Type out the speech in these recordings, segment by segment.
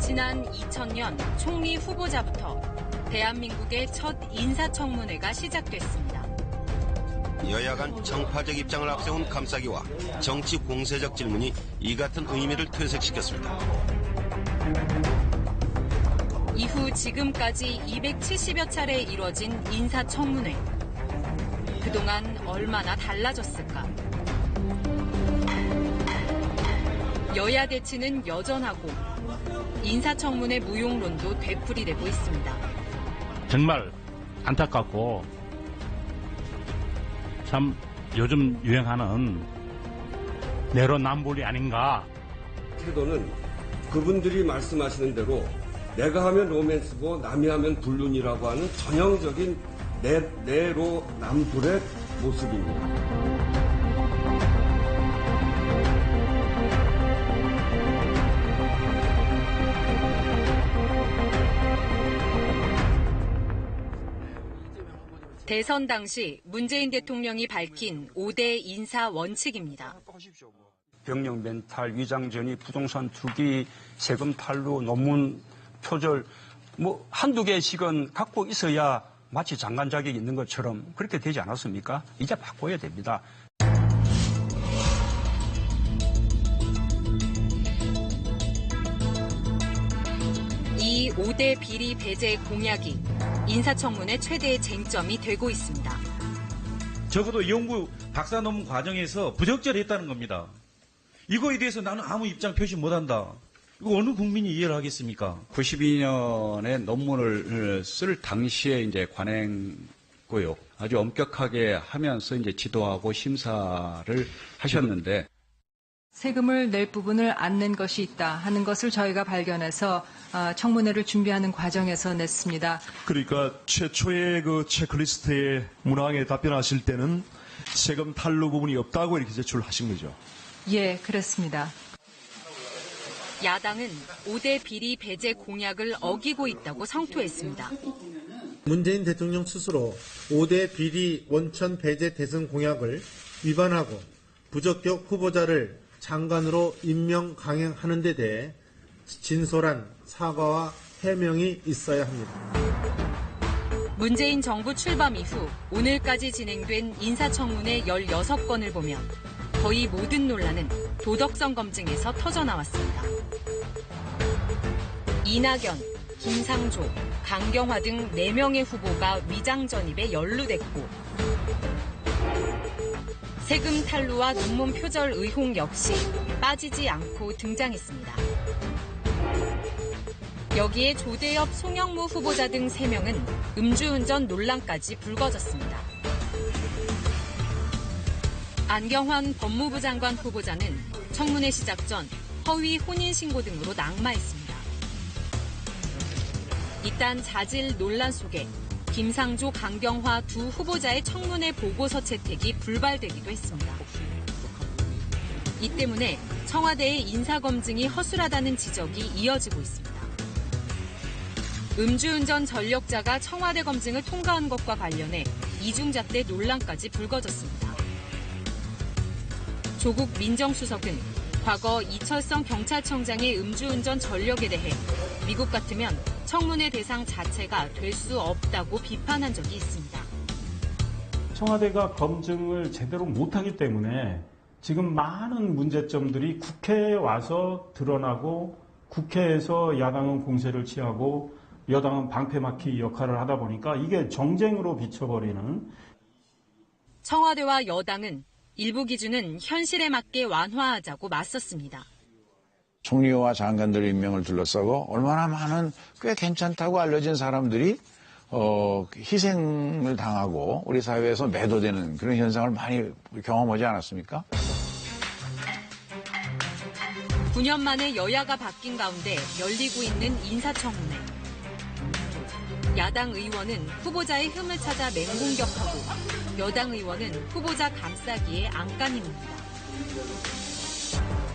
지난 2000년 총리 후보자부터 대한민국의 첫 인사청문회가 시작됐습니다. 여야 간 정파적 입장을 앞세운 감싸기와 정치 공세적 질문이 이 같은 의미를 퇴색시켰습니다. 이후 지금까지 270여 차례 이뤄진 인사청문회. 그동안 얼마나 달라졌을까? 여야 대치는 여전하고 인사청문회 무용론도 되풀이되고 있습니다. 정말 안타깝고 참 요즘 유행하는 내로남불이 아닌가. 태도는 그분들이 말씀하시는 대로 내가 하면 로맨스고 남이 하면 불륜이라고 하는 전형적인 내로남불의 모습입니다. 대선 당시 문재인 대통령이 밝힌 5대 인사 원칙입니다. 병력 멘탈, 위장 전이, 부동산 투기, 세금 탈루, 논문 표절 한두 개씩은 갖고 있어야 마치 장관 자격이 있는 것처럼 그렇게 되지 않았습니까? 이제 바꿔야 됩니다. 이 5대 비리 배제 공약이 인사청문회 최대의 쟁점이 되고 있습니다. 적어도 연구 박사 논문 과정에서 부적절했다는 겁니다. 이거에 대해서 나는 아무 입장 표시 못한다. 이거 어느 국민이 이해를 하겠습니까? 92년에 논문을 쓸 당시에 이제 관행고요. 아주 엄격하게 하면서 이제 지도하고 심사를 하셨는데 세금을 낼 부분을 안 낸 것이 있다 하는 것을 저희가 발견해서 청문회를 준비하는 과정에서 냈습니다. 그러니까 최초의 그 체크리스트의 문항에 답변하실 때는 세금 탈루 부분이 없다고 이렇게 제출하신 거죠? 예, 그렇습니다. 야당은 5대 비리 배제 공약을 어기고 있다고 성토했습니다. 문재인 대통령 스스로 5대 비리 원천 배제 대선 공약을 위반하고 부적격 후보자를 장관으로 임명 강행하는 데 대해 진솔한 사과와 해명이 있어야 합니다. 문재인 정부 출범 이후 오늘까지 진행된 인사청문회 16건을 보면 거의 모든 논란은 도덕성 검증에서 터져나왔습니다. 이낙연, 김상조, 강경화 등 4명의 후보가 위장 전입에 연루됐고 세금 탈루와 논문 표절 의혹 역시 빠지지 않고 등장했습니다. 여기에 조대엽, 송영무 후보자 등 3명은 음주운전 논란까지 불거졌습니다. 안경환 법무부 장관 후보자는 청문회 시작 전 허위 혼인신고 등으로 낙마했습니다. 이딴 자질 논란 속에 김상조, 강경화 두 후보자의 청문회 보고서 채택이 불발되기도 했습니다. 이 때문에 청와대의 인사검증이 허술하다는 지적이 이어지고 있습니다. 음주운전 전력자가 청와대 검증을 통과한 것과 관련해 이중잣대 논란까지 불거졌습니다. 조국 민정수석은 과거 이철성 경찰청장의 음주운전 전력에 대해 미국 같으면 청문회 대상 자체가 될 수 없다고 비판한 적이 있습니다. 청와대가 검증을 제대로 못하기 때문에 지금 많은 문제점들이 국회에 와서 드러나고 국회에서 야당은 공세를 취하고 여당은 방패막히 역할을 하다 보니까 이게 정쟁으로 비춰버리는. 청와대와 여당은 일부 기준은 현실에 맞게 완화하자고 맞섰습니다. 총리와 장관들 임명을 둘러싸고 얼마나 많은 꽤 괜찮다고 알려진 사람들이 희생을 당하고 우리 사회에서 매도되는 그런 현상을 많이 경험하지 않았습니까? 9년 만에 여야가 바뀐 가운데 열리고 있는 인사청문회. 야당 의원은 후보자의 흠을 찾아 맹공격하고 여당 의원은 후보자 감싸기에 안간힘입니다.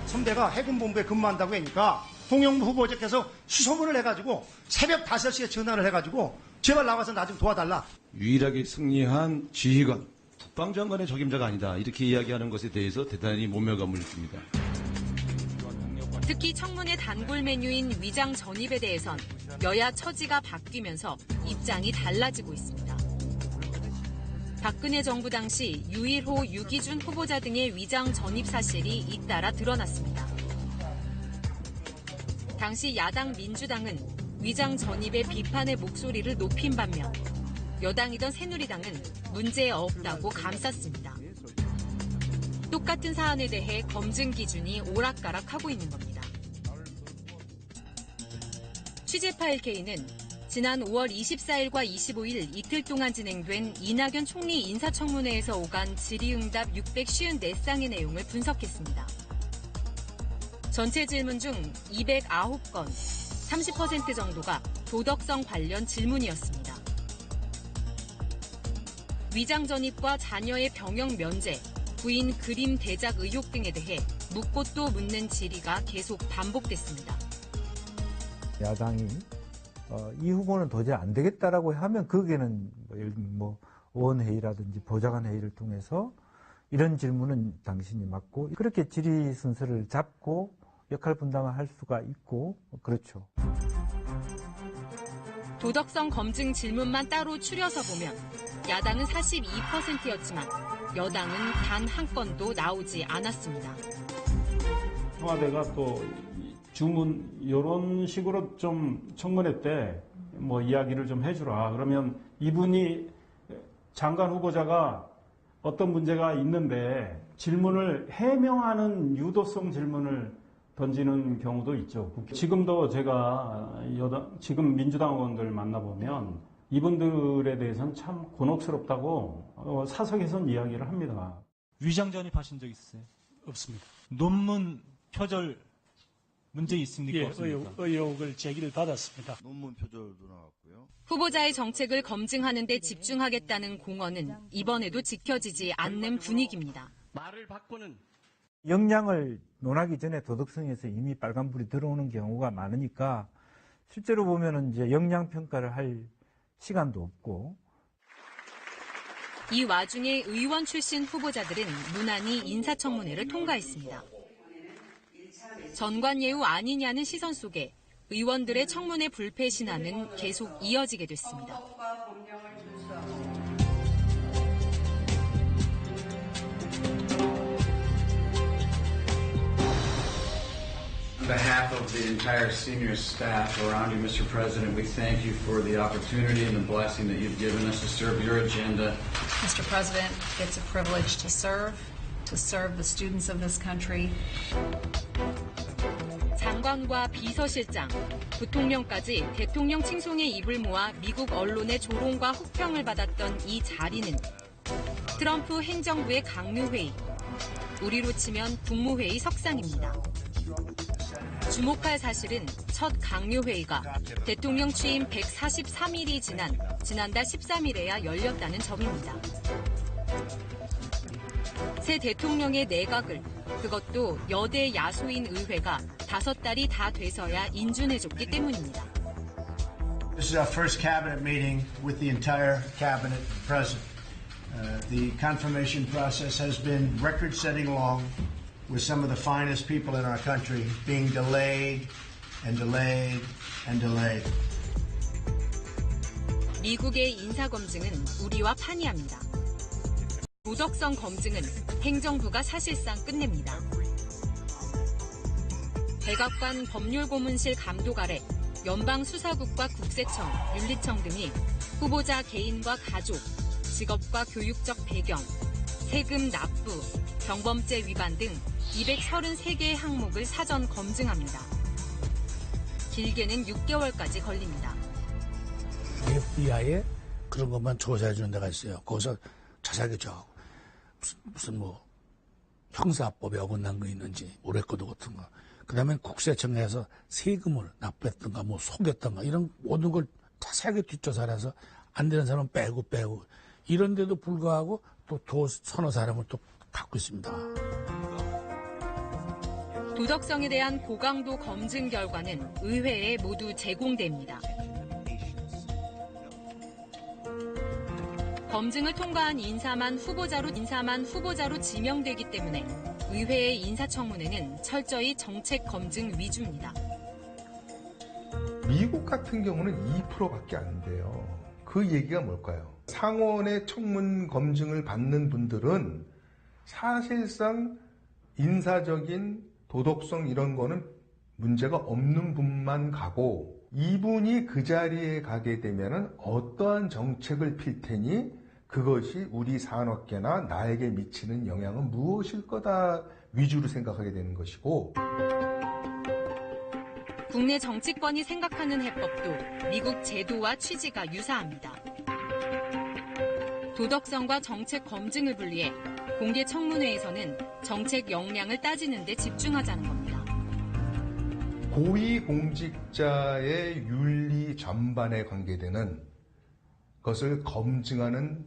선배가 해군본부에 근무한다고 하니까 송영무 후보자께서 수소문을 해가지고 새벽 5시에 전화를 해가지고 제발 나와서 나 좀 도와달라. 유일하게 승리한 지휘관, 국방장관의 적임자가 아니다. 이렇게 이야기하는 것에 대해서 대단히 모멸감을 느낍니다. 특히 청문회 단골 메뉴인 위장 전입에 대해선 여야 처지가 바뀌면서 입장이 달라지고 있습니다. 박근혜 정부 당시 유일호, 유기준 후보자 등의 위장 전입 사실이 잇따라 드러났습니다. 당시 야당 민주당은 위장 전입의 비판의 목소리를 높인 반면 여당이던 새누리당은 문제 없다고 감쌌습니다. 똑같은 사안에 대해 검증 기준이 오락가락하고 있는 겁니다. 취재 파일 K는 지난 5월 24일과 25일 이틀 동안 진행된 이낙연 총리 인사청문회에서 오간 질의응답 654쌍의 내용을 분석했습니다. 전체 질문 중 209건, 30% 정도가 도덕성 관련 질문이었습니다. 위장 전입과 자녀의 병역 면제, 부인 그림 대작 의혹 등에 대해 묻고 또 묻는 질의가 계속 반복됐습니다. 야당이 이 후보는 도저히 안 되겠다라고 하면 거기에는 예를 들면 의원회의라든지 보좌관 회의를 통해서 이런 질문은 당신이 맞고 그렇게 질의 순서를 잡고 역할 분담을 할 수가 있고 그렇죠. 도덕성 검증 질문만 따로 추려서 보면 야당은 42%였지만 여당은 단 한 건도 나오지 않았습니다. 청와대가 또 주문 이런 식으로 좀 청문회 때 이야기를 좀 해주라. 그러면 이분이 장관 후보자가 어떤 문제가 있는데 질문을 해명하는 유도성 질문을 던지는 경우도 있죠. 지금도 제가 지금 민주당 의원들 만나보면 이분들에 대해서는 참 곤혹스럽다고 사석에선 이야기를 합니다. 위장 전입하신 적 있으세요? 없습니다. 논문 표절 문제 있습니까? 예, 없습니까? 의혹을 제기를 받았습니다. 논문 표절도 나왔고요. 후보자의 정책을 검증하는 데 집중하겠다는 공언은 이번에도 지켜지지 않는 분위기입니다. 말을 바꾸는 역량을 논하기 전에 도덕성에서 이미 빨간불이 들어오는 경우가 많으니까 실제로 보면은 이제 역량 평가를 할 시간도 없고. 이 와중에 의원 출신 후보자들은 무난히 인사청문회를 통과했습니다. 전관예우 아니냐는 시선 속에 의원들의 청문회 불패 신화는 계속 이어지게 됐습니다. On behalf of the entire senior staff around you, Mr. President, we thank you for the opportunity and the blessing that you've given us to serve your agenda. Mr. President, it's a privilege to serve the students of this country. 장관과 비서실장, 부통령까지 대통령 칭송에 입을 모아 미국 언론의 조롱과 혹평을 받았던 이 자리는 트럼프 행정부의 강요회의, 우리로 치면 국무회의 석상입니다. 주목할 사실은 첫 강요회의가 대통령 취임 143일이 지난달 13일에야 열렸다는 점입니다. 새 대통령의 내각을, 그것도 여대 야소인 의회가 5달이 다 돼서야 인준해줬기 때문입니다. This is our first cabinet meeting with the entire cabinet present. The confirmation process has been record-setting long, with some of the finest people in our country being delayed and delayed and delayed. 미국의 인사검증은 우리와 판이합니다. 도덕성 검증은 행정부가 사실상 끝냅니다. 백악관 법률고문실 감독 아래 연방수사국과 국세청, 윤리청 등이 후보자 개인과 가족, 직업과 교육적 배경, 세금 납부, 경범죄 위반 등 233개의 항목을 사전 검증합니다. 길게는 6개월까지 걸립니다. FBI에 그런 것만 조사해 주는 데가 있어요. 거기서 자세하게 정하고 무슨 형사법에 어긋난 거 있는지 오래거도 같은 거. 그다음에 국세청에서 세금을 납부했던가 속였던가 이런 모든 걸 자세하게 뒷조사를 해서 안 되는 사람은 빼고 이런데도 불구하고 또 서너 사람을 또 갖고 있습니다. 도덕성에 대한 고강도 검증 결과는 의회에 모두 제공됩니다. 검증을 통과한 인사만 후보자로 지명되기 때문에 의회의 인사청문회는 철저히 정책 검증 위주입니다. 미국 같은 경우는 2%밖에 안 돼요. 그 얘기가 뭘까요? 상원의 청문 검증을 받는 분들은 사실상 인사적인 도덕성 이런 거는 문제가 없는 분만 가고, 이분이 그 자리에 가게 되면은 어떠한 정책을 필 테니 그것이 우리 산업계나 나에게 미치는 영향은 무엇일 거다 위주로 생각하게 되는 것이고, 국내 정치권이 생각하는 해법도 미국 제도와 취지가 유사합니다. 도덕성과 정책 검증을 분리해 공개 청문회에서는 정책 역량을 따지는 데 집중하자는 겁니다. 고위공직자의 윤리 전반에 관계되는 것을 검증하는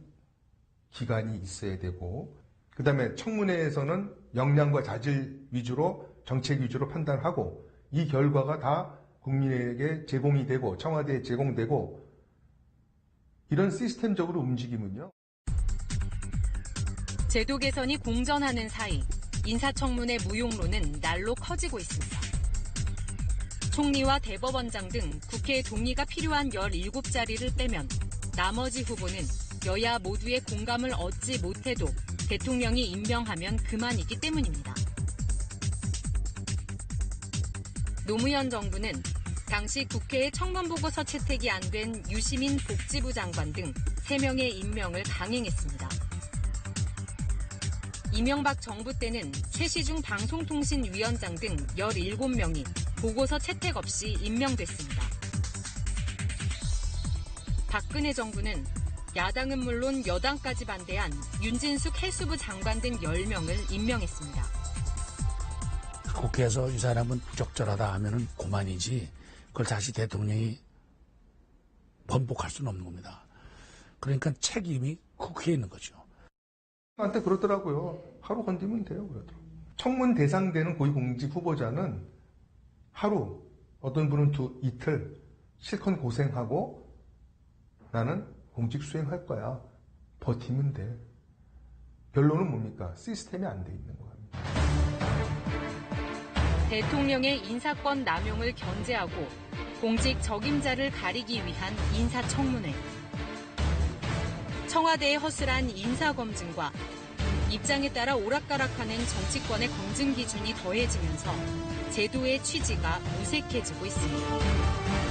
기관이 있어야 되고, 그 다음에 청문회에서는 역량과 자질 위주로 정책 위주로 판단하고, 이 결과가 다 국민에게 제공이 되고 청와대에 제공되고, 이런 시스템적으로 움직이면요. 제도 개선이 공전하는 사이 인사청문회 무용론은 날로 커지고 있습니다. 총리와 대법원장 등 국회 동의가 필요한 17자리를 빼면 나머지 후보는 여야 모두의 공감을 얻지 못해도 대통령이 임명하면 그만이기 때문입니다. 노무현 정부는 당시 국회의 청문보고서 채택이 안 된 유시민 복지부 장관 등 3명의 임명을 강행했습니다. 이명박 정부 때는 최시중 방송통신위원장 등 17명이 보고서 채택 없이 임명됐습니다. 박근혜 정부는 야당은 물론 여당까지 반대한 윤진숙 해수부 장관 등 10명을 임명했습니다. 국회에서 이 사람은 부적절하다 하면은 그만이지, 그걸 다시 대통령이 번복할 수는 없는 겁니다. 그러니까 책임이 국회에 있는 거죠. 한테 그러더라고요. 하루 건드리면 돼요. 그러더라고요. 청문 대상되는 고위공직 후보자는 하루, 어떤 분은 이틀 실컷 고생하고 나는 공직 수행할 거야. 버티면 돼. 결론은 뭡니까? 시스템이 안 돼 있는 겁니다. 대통령의 인사권 남용을 견제하고 공직 적임자를 가리기 위한 인사청문회. 청와대의 허술한 인사검증과 입장에 따라 오락가락하는 정치권의 검증 기준이 더해지면서 제도의 취지가 무색해지고 있습니다.